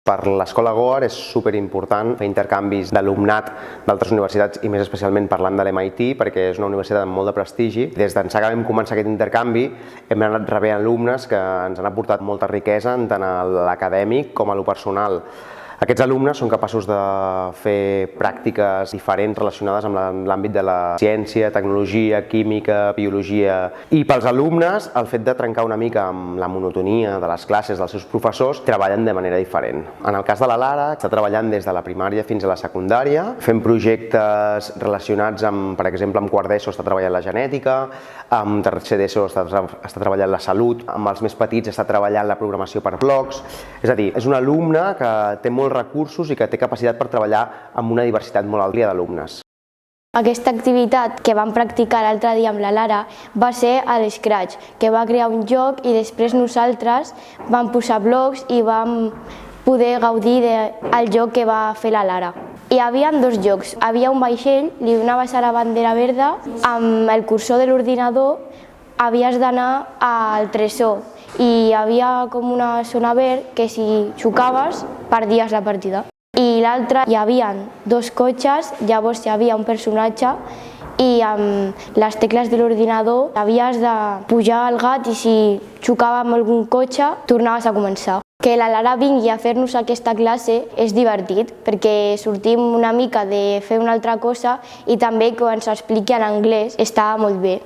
Per l'Escola Goar és superimportant fer intercanvis d'alumnat d'altres universitats i més especialment parlant de l'MIT perquè és una universitat amb molt de prestigi. Des d'ençà que vam començar aquest intercanvi hem anat rebent alumnes que ens han aportat molta riquesa tant a l'acadèmic com a lo personal. Aquests alumnes són capaços de fer pràctiques diferents relacionades amb l'àmbit de la ciència, tecnologia, química, biologia. I pels alumnes, el fet de trencar una mica amb la monotonia de les classes dels seus professors, treballen de manera diferent. En el cas de la Lara, està treballant des de la primària fins a la secundària, fent projectes relacionats amb, per exemple, amb quart d'ESO està treballant la genètica, amb tercer d'ESO està treballant la salut, amb els més petits està treballant la programació per blocs. És a dir, és un alumne que té molts recursos i que té capacitat per treballar amb una diversitat molt àmplia d'alumnes. Aquesta activitat que vam practicar l'altre dia amb la Lara va ser a l'Scratch, que va crear un joc i després nosaltres vam posar blocs i vam poder gaudir del joc que va fer la Lara. Hi havia dos jocs. Hi havia un vaixell, li donaves a la bandera verda, amb el cursor de l'ordinador havies d'anar al tresor i hi havia com una zona verd que si xocaves perdies la partida. I l'altre hi havia dos cotxes, llavors hi havia un personatge i amb les tecles de l'ordinador havies de pujar al gat i si xocava amb algun cotxe tornaves a començar. Que la Lara vingui a fer-nos aquesta classe és divertit perquè sortim una mica de fer una altra cosa i també que ens expliqui en anglès està molt bé.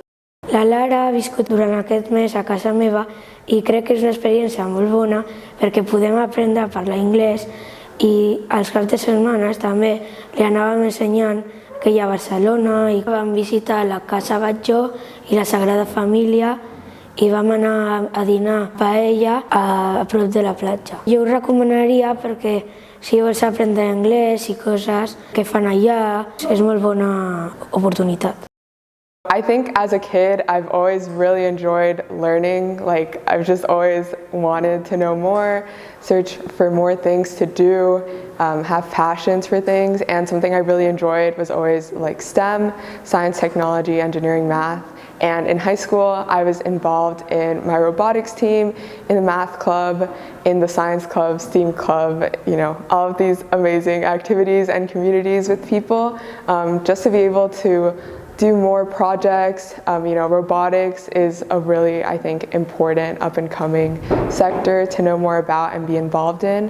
La Lara ha viscut durant aquest mes a casa meva i crec que és una experiència molt bona perquè podem aprendre a parlar anglès i els caps de setmana també li anàvem ensenyant que hi ha a Barcelona i vam visitar la Casa Batlló i la Sagrada Família i vam anar a dinar paella a prop de la platja. Jo ho recomanaria perquè si vols aprendre anglès i coses que fan allà és molt bona oportunitat. I think as a kid, I've always really enjoyed learning. Like, I've just always wanted to know more, search for more things to do, have passions for things, and something I really enjoyed was always like STEM, science, technology, engineering, math. And in high school, I was involved in my robotics team, in the math club, in the science club, STEAM club, you know, all of these amazing activities and communities with people, just to be able to do more projects. You know, robotics is a really, I think, important up-and-coming sector to know more about and be involved in.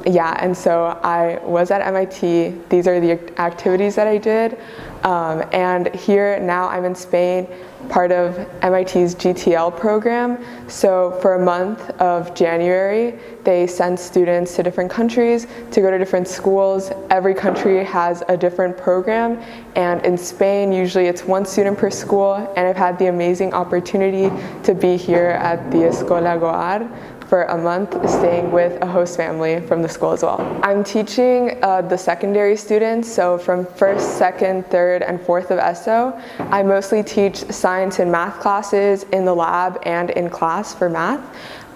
Yeah, and so I was at MIT. These are the activities that I did. And here now I'm in Spain, part of MIT's GTL program. So for a month of January, they send students to different countries to go to different schools. Every country has a different program, and in Spain usually it's one student per school, and I've had the amazing opportunity to be here at the Escola Goar for a month, staying with a host family from the school as well. I'm teaching the secondary students, so from 1st, 2nd, 3rd, and 4th of ESO. I mostly teach science and math classes in the lab and in class for math.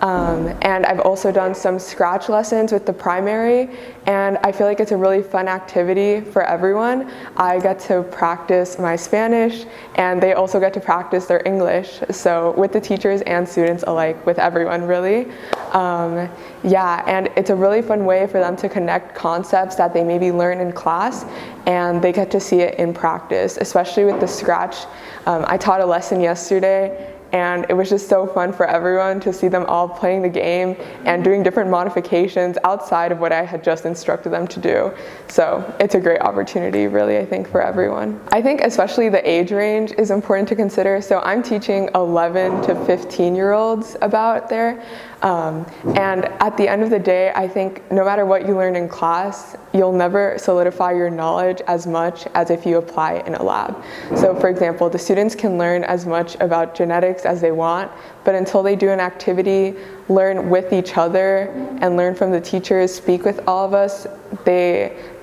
And I've also done some Scratch lessons with the primary, and I feel like it's a really fun activity for everyone. I get to practice my Spanish, and they also get to practice their English, so with the teachers and students alike, with everyone really. Yeah, and it's a really fun way for them to connect concepts that they maybe learn in class, and they get to see it in practice, especially with the Scratch. I taught a lesson yesterday, and it was just so fun for everyone to see them all playing the game and doing different modifications outside of what I had just instructed them to do. So it's a great opportunity, really, I think, for everyone. I think especially the age range is important to consider. So I'm teaching 11 to 15-year-olds about there. And at the end of the day, I think no matter what you learn in class, you'll never solidify your knowledge as much as if you apply it in a lab. So for example, the students can learn as much about genetics as they want, but until they do an activity, learn with each other, and learn from the teachers, speak with all of us,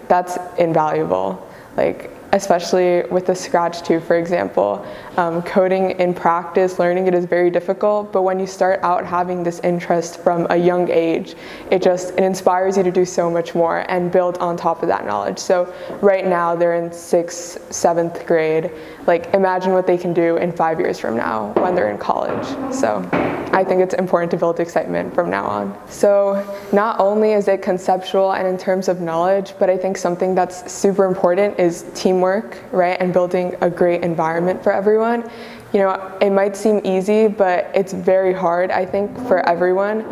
that's invaluable. Like, especially with the Scratch too, for example. Coding in practice, learning it is very difficult, but when you start out having this interest from a young age, it inspires you to do so much more and build on top of that knowledge. So right now they're in 6th, 7th grade. Like, imagine what they can do in 5 years from now when they're in college. So I think it's important to build excitement from now on. So not only is it conceptual and in terms of knowledge, but I think something that's super important is teamwork, right? And building a great environment for everyone. You know, it might seem easy, but it's very hard, I think, for everyone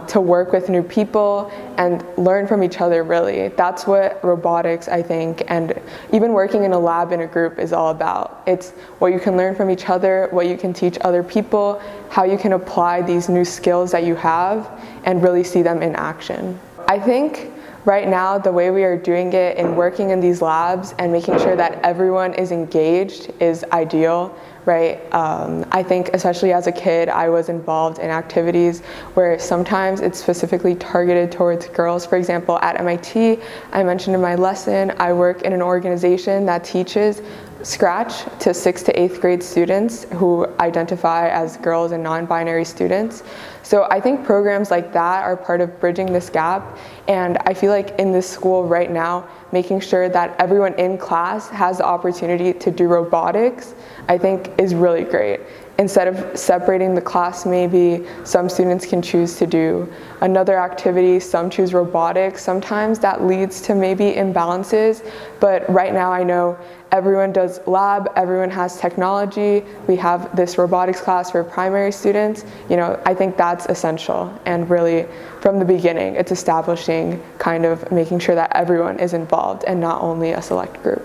to work with new people and learn from each other, really. That's what robotics, I think, and even working in a lab in a group is all about. It's what you can learn from each other, what you can teach other people, how you can apply these new skills that you have and really see them in action. I think right now, the way we are doing it in working in these labs and making sure that everyone is engaged is ideal, right? I think especially as a kid, I was involved in activities where sometimes it's specifically targeted towards girls. For example, at MIT, I mentioned in my lesson, I work in an organization that teaches Scratch to 6th to 8th grade students who identify as girls and non-binary students. So I think programs like that are part of bridging this gap, and I feel like in this school right now, making sure that everyone in class has the opportunity to do robotics, I think is really great. Instead of separating the class, maybe some students can choose to do another activity, some choose robotics. Sometimes that leads to maybe imbalances, but right now I know everyone does lab, everyone has technology, we have this robotics class for primary students. You know, I think that's essential, and really from the beginning it's establishing kind of making sure that everyone is involved and not only a select group.